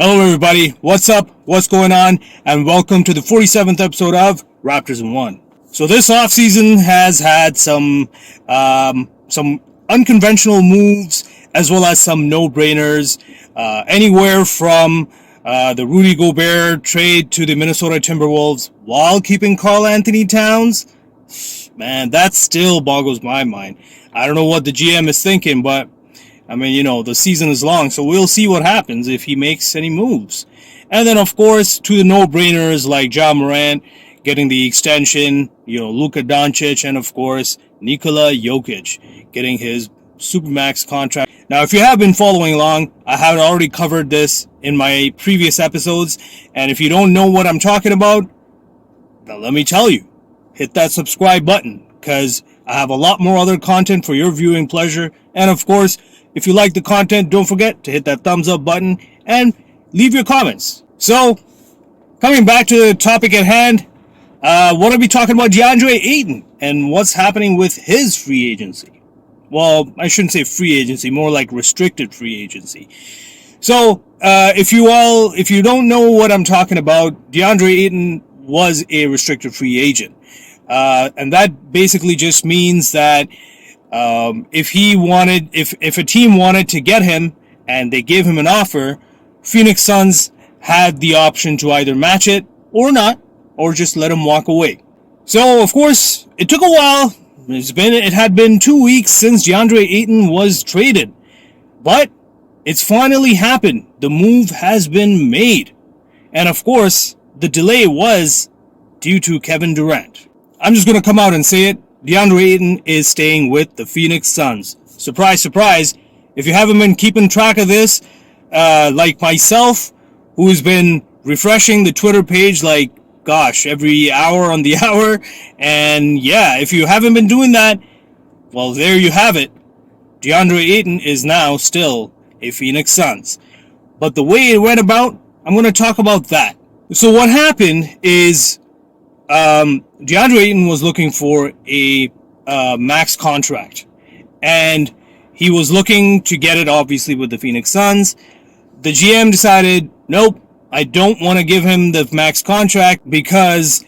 Hello everybody, what's up, what's going on, and welcome to the 47th episode of Raptors in One. So this offseason has had some unconventional moves as well as some no-brainers, anywhere from the Rudy Gobert trade to the Minnesota Timberwolves while keeping Karl-Anthony Towns. Man, that still boggles my mind. I don't know what the GM is thinking, but I mean, the season is long, so we'll see what happens if he makes any moves. And then, of course, to the no-brainers like Ja Morant getting the extension, Luka Doncic, and, of course, Nikola Jokic getting his Supermax contract. Now, if you have been following along, I have already covered this in my previous episodes, and if you don't know what I'm talking about, then let me tell you, hit that subscribe button, because I have a lot more other content for your viewing pleasure, and, of course, if you like the content, don't forget to hit that thumbs up button and leave your comments. So, coming back to the topic at hand, want to be talking about DeAndre Ayton and what's happening with his free agency. Well, I shouldn't say free agency, more like restricted free agency. So, if you don't know what I'm talking about, DeAndre Ayton was a restricted free agent. And that basically just means that if a team wanted to get him and they gave him an offer, Phoenix Suns had the option to either match it or not, or just let him walk away. So, of course, it took a while. It had been 2 weeks since DeAndre Ayton was traded, but it's finally happened. The move has been made, and of course, the delay was due to Kevin Durant. I'm just going to come out and say it. DeAndre Ayton is staying with the Phoenix Suns. Surprise, surprise. If you haven't been keeping track of this, like myself, who's been refreshing the Twitter page every hour on the hour, and yeah, if you haven't been doing that, well, there you have it. DeAndre Ayton is now still a Phoenix Suns. But the way it went about, I'm going to talk about that. So what happened is, DeAndre Ayton was looking for a max contract, and he was looking to get it obviously with the Phoenix Suns. The GM decided, nope, I don't want to give him the max contract because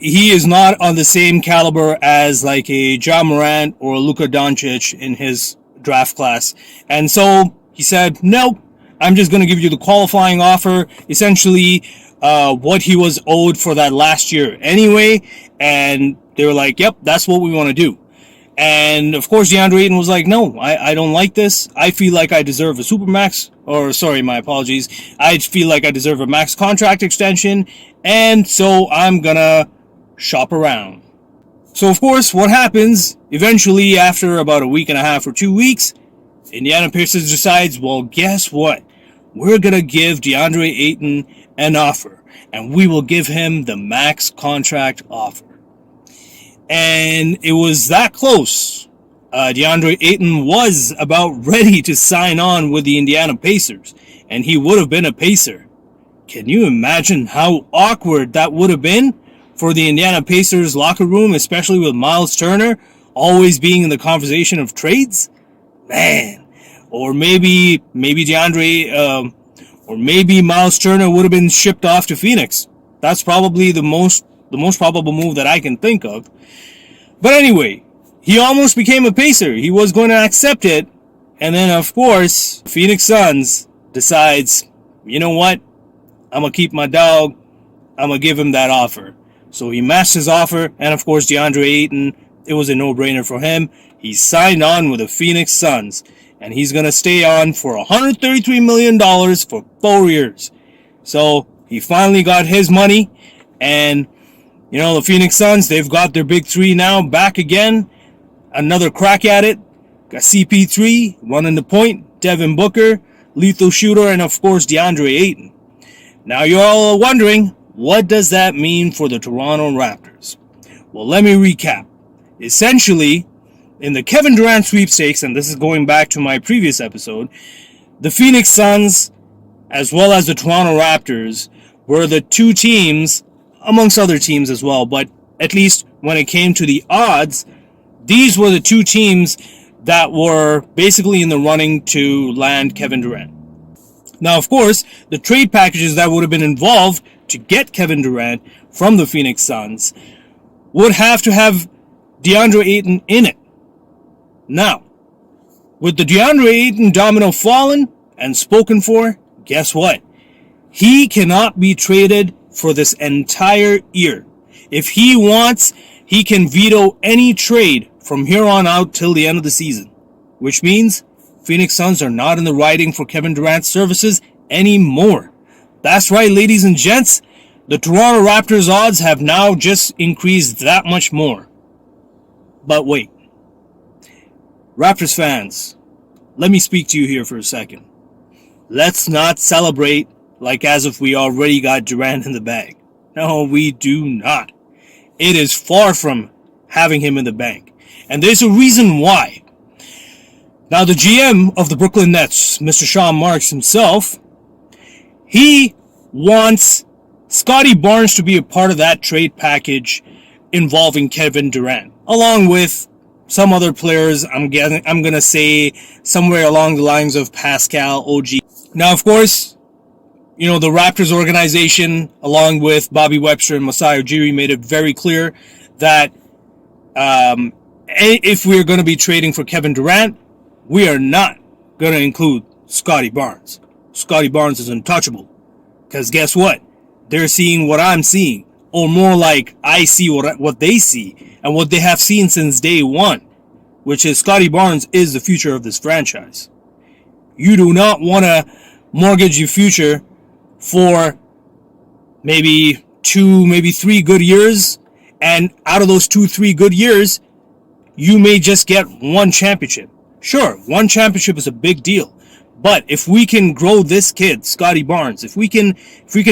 he is not on the same caliber as like a Ja Morant or a Luka Doncic in his draft class. And so he said, nope, I'm just going to give you the qualifying offer, essentially what he was owed for that last year anyway. And they were like, yep, that's what we want to do. And of course, DeAndre Ayton was like, no, I don't like this. I feel like I deserve a supermax, my apologies. I feel like I deserve a max contract extension. And so I'm gonna shop around. So of course, what happens eventually after about a week and a half or 2 weeks, Indiana Pacers decides, well, guess what? We're gonna give DeAndre Ayton an offer, and we will give him the max contract offer. And it was that close. DeAndre Ayton was about ready to sign on with the Indiana Pacers, and he would have been a Pacer. Can you imagine how awkward that would have been for the Indiana Pacers locker room, especially with Miles Turner always being in the conversation of trades? Man. Or maybe Miles Turner would have been shipped off to Phoenix. That's probably the most probable move that I can think of. But anyway, he almost became a Pacer. He was going to accept it. And then, of course, Phoenix Suns decides, you know what? I'm going to keep my dog. I'm going to give him that offer. So he matched his offer. And, of course, DeAndre Ayton, it was a no-brainer for him. He signed on with the Phoenix Suns. And he's going to stay on for $133 million for 4 years. So he finally got his money. And, the Phoenix Suns, they've got their big three now back again. Another crack at it. Got CP3 running the point. Devin Booker, lethal shooter, and, of course, DeAndre Ayton. Now you're all wondering, what does that mean for the Toronto Raptors? Well, let me recap. Essentially, in the Kevin Durant sweepstakes, and this is going back to my previous episode, the Phoenix Suns, as well as the Toronto Raptors, were the two teams, amongst other teams as well, but at least when it came to the odds, these were the two teams that were basically in the running to land Kevin Durant. Now, of course, the trade packages that would have been involved to get Kevin Durant from the Phoenix Suns would have to have DeAndre Ayton in it. Now, with the DeAndre Ayton domino fallen and spoken for, guess what? He cannot be traded for this entire year. If he wants, he can veto any trade from here on out till the end of the season, which means Phoenix Suns are not in the riding for Kevin Durant's services anymore. That's right, ladies and gents. The Toronto Raptors odds have now just increased that much more. But wait. Raptors fans, let me speak to you here for a second. Let's not celebrate like as if we already got Durant in the bag. No, we do not. It is far from having him in the bank. And there's a reason why. Now, the GM of the Brooklyn Nets, Mr. Sean Marks himself, he wants Scottie Barnes to be a part of that trade package involving Kevin Durant, along with some other players. I'm going to say somewhere along the lines of Pascal, OG. Now, of course, you know, the Raptors organization, along with Bobby Webster and Masai Ujiri, made it very clear that if we're going to be trading for Kevin Durant, we are not going to include Scottie Barnes. Scottie Barnes is untouchable. Because guess what? They're seeing what I'm seeing. Or more like, I see what they see. And what they have seen since day one. Which is Scottie Barnes is the future of this franchise. You do not want to mortgage your future for maybe 2, maybe 3 good years. And out of those 2-3 good years, you may just get 1 championship. Sure, 1 championship is a big deal. But if we can grow this kid, Scottie Barnes, if we can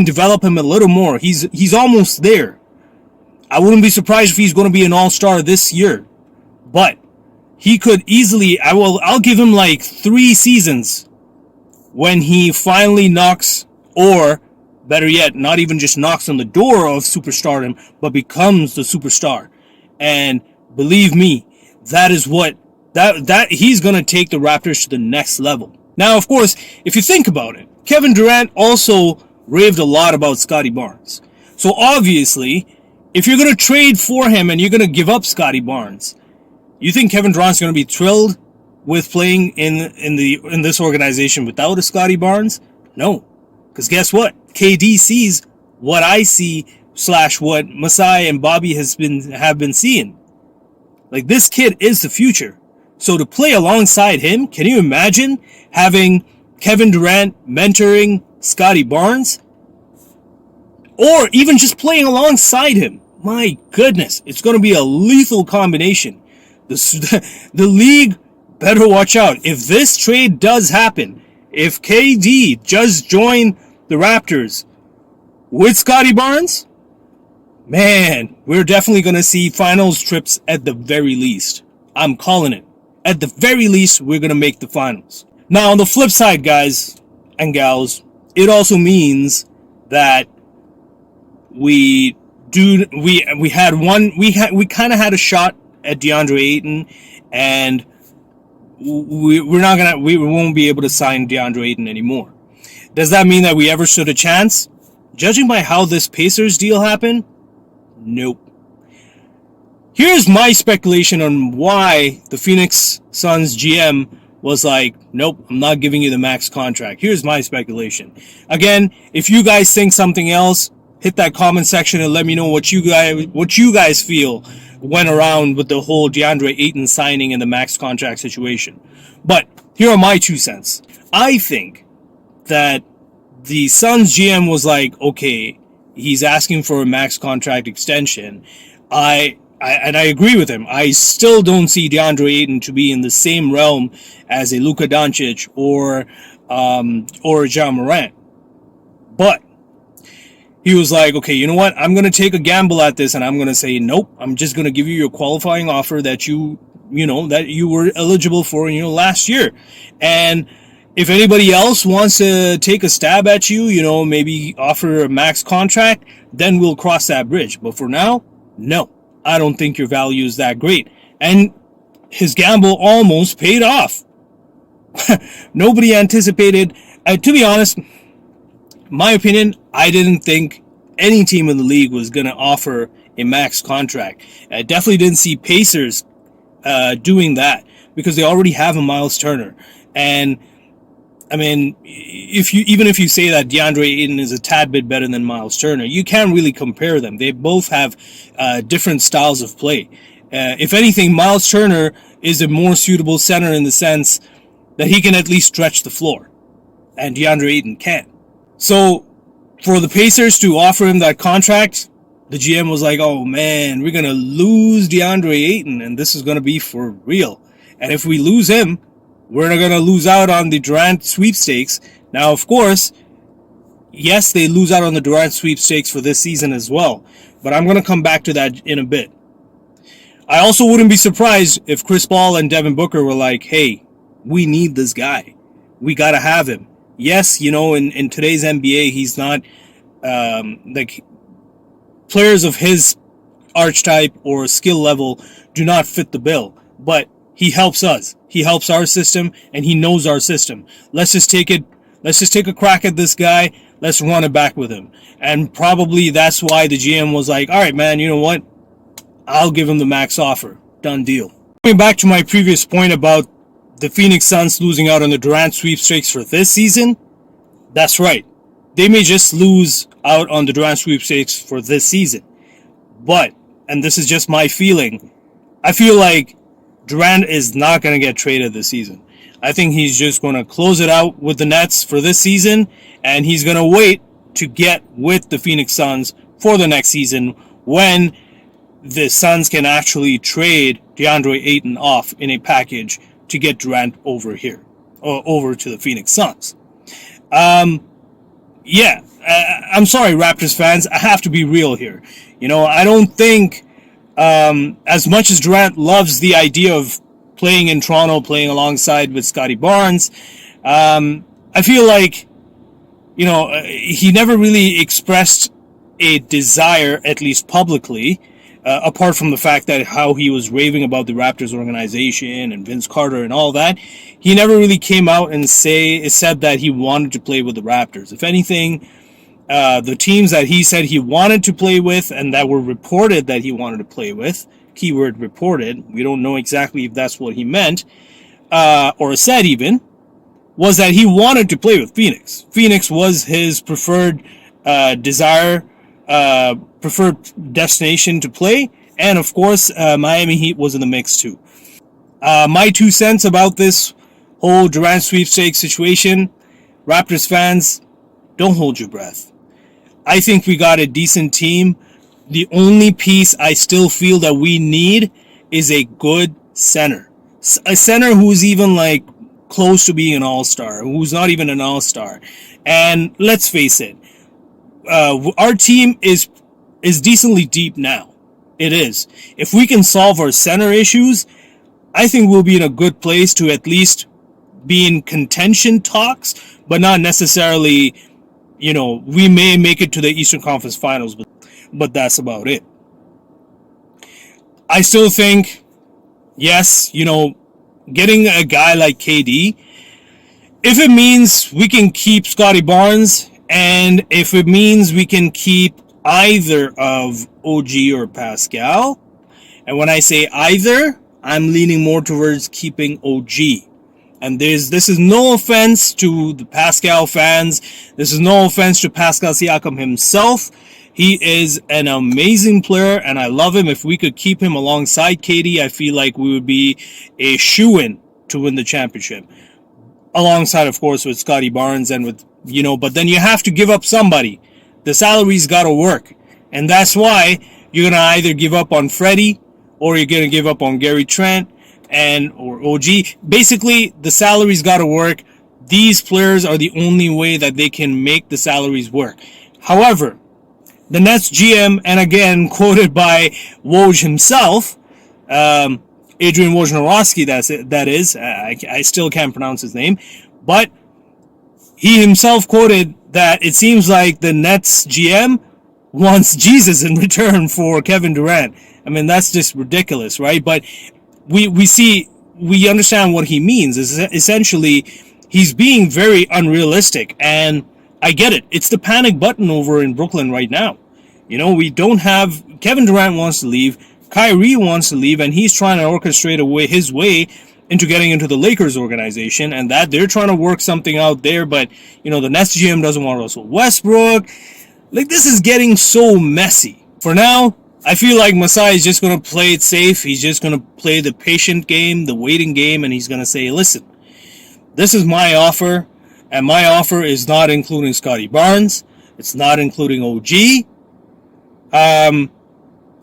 develop him a little more, he's almost there. I wouldn't be surprised if he's going to be an all-star this year. But he could easily, I'll give him like 3 seasons when he finally knocks, or better yet, not even just knocks on the door of superstardom, but becomes the superstar. And believe me, that is what that he's going to take the Raptors to the next level. Now, of course, if you think about it, Kevin Durant also raved a lot about Scottie Barnes. So obviously, if you're going to trade for him and you're going to give up Scottie Barnes, you think Kevin Durant's going to be thrilled with playing in this organization without a Scottie Barnes? No. Because guess what? KD sees what I see / what Masai and Bobby have been seeing. Like, this kid is the future. So to play alongside him, can you imagine having Kevin Durant mentoring Scottie Barnes? Or even just playing alongside him. My goodness, it's going to be a lethal combination. The league better watch out. If this trade does happen, if KD just join the Raptors with Scottie Barnes, man, we're definitely going to see finals trips at the very least. I'm calling it. At the very least, we're going to make the finals. Now, on the flip side, guys and gals, it also means that we kind of had a shot at DeAndre Ayton, and we won't be able to sign DeAndre Ayton anymore. Does that mean that we ever stood a chance? Judging by how this Pacers deal happened, nope. Here's my speculation on why the Phoenix Suns GM was like, nope, I'm not giving you the max contract. Here's my speculation. Again, if you guys think something else, hit that comment section and let me know what you guys feel went around with the whole DeAndre Ayton signing and the max contract situation. But here are my 2 cents. I think that the Suns GM was like, okay, he's asking for a max contract extension. I agree with him. I still don't see DeAndre Ayton to be in the same realm as a Luka Doncic or Ja Morant. But he was like, okay, you know what? I'm going to take a gamble at this, and I'm going to say, nope, I'm just going to give you your qualifying offer that you were eligible for, last year. And if anybody else wants to take a stab at you, maybe offer a max contract, then we'll cross that bridge. But for now, no. I don't think your value is that great. And his gamble almost paid off. Nobody anticipated To be honest, my opinion, I didn't think any team in the league was going to offer a max contract. I definitely didn't see Pacers doing that because they already have a Miles Turner. And I mean, even if you say that DeAndre Ayton is a tad bit better than Miles Turner, you can't really compare them. They both have different styles of play. If anything, Miles Turner is a more suitable center in the sense that he can at least stretch the floor, and DeAndre Ayton can't. So for the Pacers to offer him that contract, the GM was like, oh man, we're going to lose DeAndre Ayton, and this is going to be for real. And if we lose him, we're not going to lose out on the Durant sweepstakes. Now, of course, yes, they lose out on the Durant sweepstakes for this season as well. But I'm going to come back to that in a bit. I also wouldn't be surprised if Chris Paul and Devin Booker were like, hey, we need this guy. We got to have him. Yes, you know, in today's NBA, he's not like players of his archetype or skill level do not fit the bill. But he helps us. He helps our system, and he knows our system. Let's just take a crack at this guy. Let's run it back with him. And probably that's why the GM was like, all right, man, you know what? I'll give him the max offer. Done deal. Going back to my previous point about the Phoenix Suns losing out on the Durant sweepstakes for this season, that's right. They may just lose out on the Durant sweepstakes for this season. But, and this is just my feeling, I feel like Durant is not going to get traded this season. I think he's just going to close it out with the Nets for this season, and he's going to wait to get with the Phoenix Suns for the next season when the Suns can actually trade DeAndre Ayton off in a package to get Durant over here, or over to the Phoenix Suns. I'm sorry, Raptors fans. I have to be real here. You know, I don't think as much as Durant loves the idea of playing in Toronto, playing alongside with Scottie Barnes, I feel like, you know, he never really expressed a desire, at least publicly, apart from the fact that how he was raving about the Raptors organization and Vince Carter and all that. He never really came out and said that he wanted to play with the Raptors. If anything, the teams that he said he wanted to play with and that were reported that he wanted to play with, keyword reported, we don't know exactly if that's what he meant, or said even, was that he wanted to play with Phoenix. Phoenix was his preferred preferred destination to play, and of course, Miami Heat was in the mix too. My 2 cents about this whole Durant sweepstakes situation, Raptors fans, don't hold your breath. I think we got a decent team. The only piece I still feel that we need is a good center. A center who's even like close to being an all-star, who's not even an all-star. And let's face it, our team is decently deep now. It is. If we can solve our center issues, I think we'll be in a good place to at least be in contention talks, but not necessarily, you know, we may make it to the Eastern Conference Finals, but that's about it. I still think, yes, you know, getting a guy like KD, if it means we can keep Scottie Barnes, and if it means we can keep either of OG or Pascal, and when I say either, I'm leaning more towards keeping OG. And this is no offense to the Pascal fans. This is no offense to Pascal Siakam himself. He is an amazing player, and I love him. If we could keep him alongside KD, I feel like we would be a shoo-in to win the championship. Alongside, of course, with Scottie Barnes and with, you know, but then you have to give up somebody. The salary's got to work. And that's why you're going to either give up on Freddie or you're going to give up on Gary Trent or OG. Basically, the salary's got to work. These players are the only way that they can make the salaries work. However, the Nets GM, and again, quoted by Woj himself, Adrian Wojnarowski, that is, I still can't pronounce his name, but he himself quoted that it seems like the Nets GM wants Jesus in return for Kevin Durant. I mean, that's just ridiculous, right? But we understand what he means. Essentially, he's being very unrealistic, and I get it. It's the panic button over in Brooklyn right now. You know, we don't have... Kevin Durant wants to leave, Kyrie wants to leave, and he's trying to orchestrate his way into getting into the Lakers organization, and that they're trying to work something out there, but, you know, the Nets GM doesn't want Russell Westbrook. Like, this is getting so messy. For now, I feel like Masai is just going to play it safe. He's just going to play the patient game, the waiting game, and he's going to say, listen, this is my offer, and my offer is not including Scotty Barnes. It's not including OG. I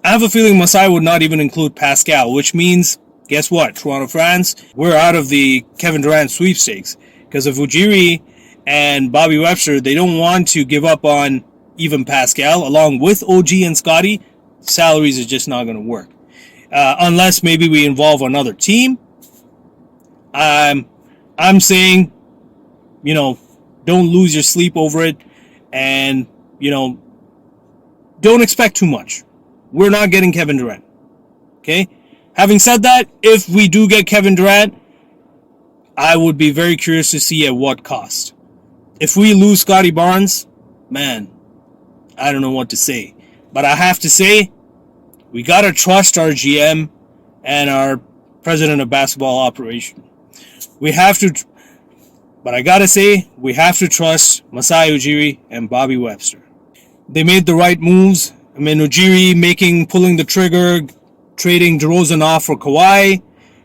have a feeling Masai would not even include Pascal, which means, guess what? Toronto fans, we're out of the Kevin Durant sweepstakes. Because of Ujiri and Bobby Webster, they don't want to give up on even Pascal. Along with OG and Scotty, salaries is just not going to work. Unless maybe we involve another team. I'm saying, you know, don't lose your sleep over it. And, you know, don't expect too much. We're not getting Kevin Durant. Okay? Having said that, if we do get Kevin Durant, I would be very curious to see at what cost. If we lose Scotty Barnes, man, I don't know what to say. But I have to say, we got to trust our GM and our president of basketball operation. We have to, but I got to say, we have to trust Masai Ujiri and Bobby Webster. They made the right moves. I mean, Ujiri pulling the trigger, trading DeRozan off for Kawhi.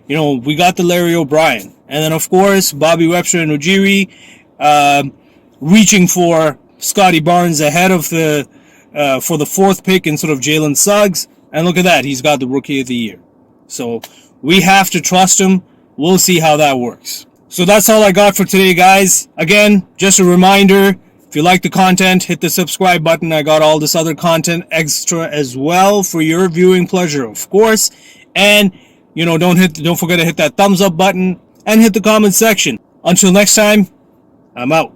You know, we got the Larry O'Brien. And then, of course, Bobby Webster and Ujiri reaching for Scotty Barnes ahead of for the fourth pick instead of Jalen Suggs. And look at that. He's got the Rookie of the Year. So we have to trust him. We'll see how that works. So that's all I got for today, guys. Again, just a reminder, if you like the content, hit the subscribe button. I got all this other content extra as well for your viewing pleasure, of course. And, you know, don't forget to hit that thumbs up button and hit the comment section. Until next time, I'm out.